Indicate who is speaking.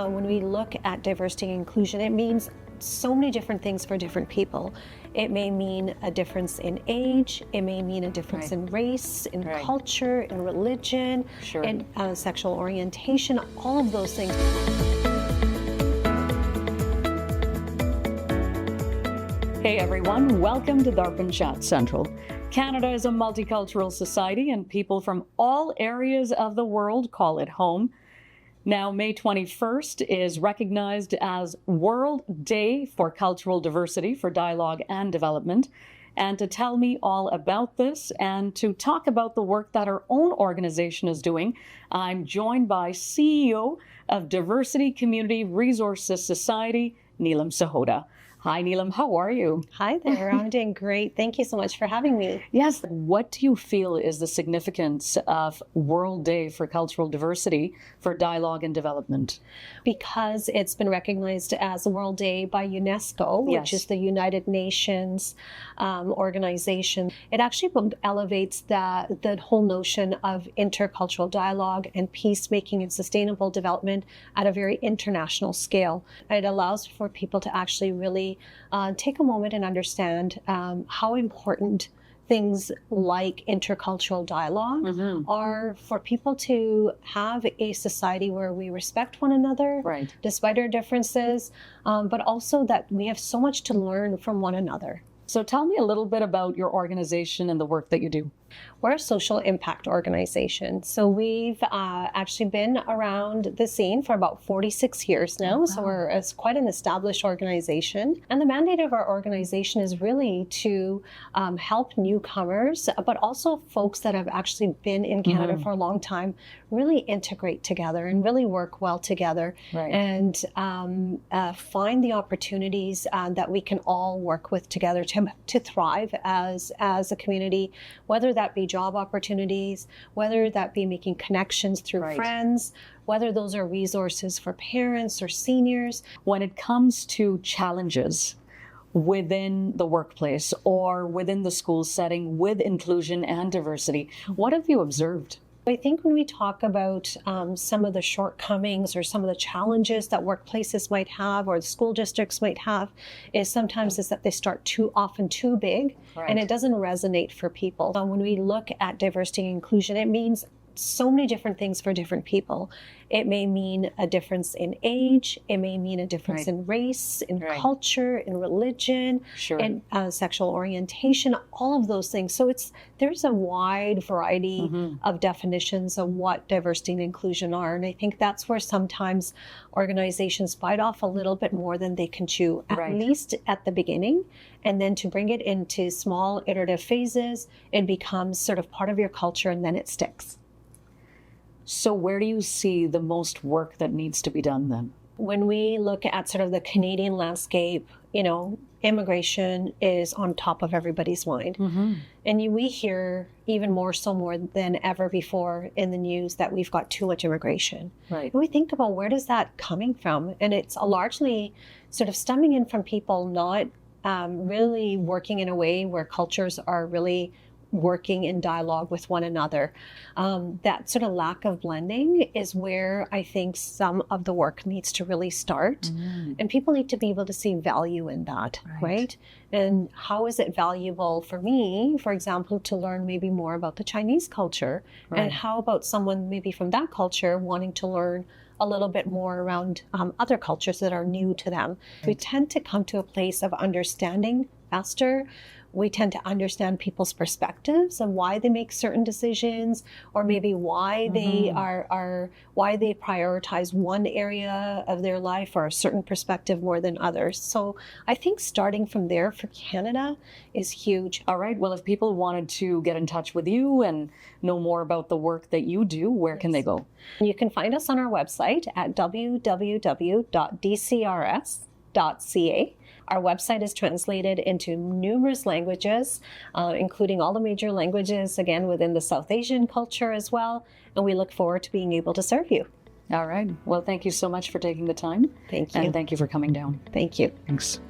Speaker 1: When we look at diversity and inclusion, it means so many different things for different people. It may mean a difference in age, it may mean a difference in race, in culture, in religion, in sexual orientation, all of those things.
Speaker 2: Hey everyone, welcome to Darpan Chat Central. Canada is a multicultural society and people from all areas of the world call it home. Now, May 21st is recognized as World Day for Cultural Diversity for Dialogue and Development. And to tell me all about this and to talk about the work that our own organization is doing, I'm joined by CEO of Diversity Community Resources Society, Neelam Sahota. Hi, Neelam. How are you?
Speaker 1: Hi there. I'm doing great. Thank you so much for having me.
Speaker 2: Yes. What do you feel is the significance of World Day for Cultural Diversity for Dialogue and Development?
Speaker 1: Because it's been recognized as a World Day by UNESCO, which is the United Nations organization. It actually elevates the whole notion of intercultural dialogue and peacemaking and sustainable development at a very international scale. It allows for people to actually really take a moment and understand how important things like intercultural dialogue are for people to have a society where we respect one another despite our differences, but also that we have so much to learn from one another.
Speaker 2: So tell me a little bit about your organization and the work that you do.
Speaker 1: We're a social impact organization. So we've actually been around the scene for about 46 years now. So we're quite an established organization. And the mandate of our organization is really to help newcomers, but also folks that have actually been in Canada for a long time, really integrate together and really work well together and find the opportunities that we can all work with together to thrive as a community, whether that be job opportunities, whether that be making connections through friends, whether those are resources for parents or seniors.
Speaker 2: When it comes to challenges within the workplace or within the school setting with inclusion and diversity, what have you observed?
Speaker 1: I think when we talk about some of the shortcomings or some of the challenges that workplaces might have or the school districts might have is sometimes is that they start too big and it doesn't resonate for people. When we look at diversity and inclusion, it means so many different things for different people. It may mean a difference in age, it may mean a difference in race, in culture, in religion, in sexual orientation, all of those things. So there's a wide variety of definitions of what diversity and inclusion are. And I think that's where sometimes organizations bite off a little bit more than they can chew, at least at the beginning. And then to bring it into small iterative phases, it becomes sort of part of your culture and then it sticks.
Speaker 2: So where do you see the most work that needs to be done then?
Speaker 1: When we look at sort of the Canadian landscape, immigration is on top of everybody's mind. And we hear even more than ever before in the news that we've got too much immigration. And we think about where does that coming from? And it's largely sort of stemming in from people not really working in a way where cultures are really working in dialogue with one another. That sort of lack of blending is where I think some of the work needs to really start. And people need to be able to see value in that, right? And how is it valuable for me, for example, to learn maybe more about the Chinese culture? And how about someone maybe from that culture wanting to learn a little bit more around other cultures that are new to them? We tend to come to a place of understanding faster. We tend to understand people's perspectives and why they make certain decisions, or maybe why they why they prioritize one area of their life or a certain perspective more than others. So I think starting from there for Canada is huge.
Speaker 2: All right. Well, if people wanted to get in touch with you and know more about the work that you do, where can they go?
Speaker 1: You can find us on our website at www.dcrs.ca. Our website is translated into numerous languages, including all the major languages, again, within the South Asian culture as well. And we look forward to being able to serve you.
Speaker 2: All right. Well, thank you so much for taking the time.
Speaker 1: Thank you.
Speaker 2: And thank you for coming down.
Speaker 1: Thank you.
Speaker 2: Thanks.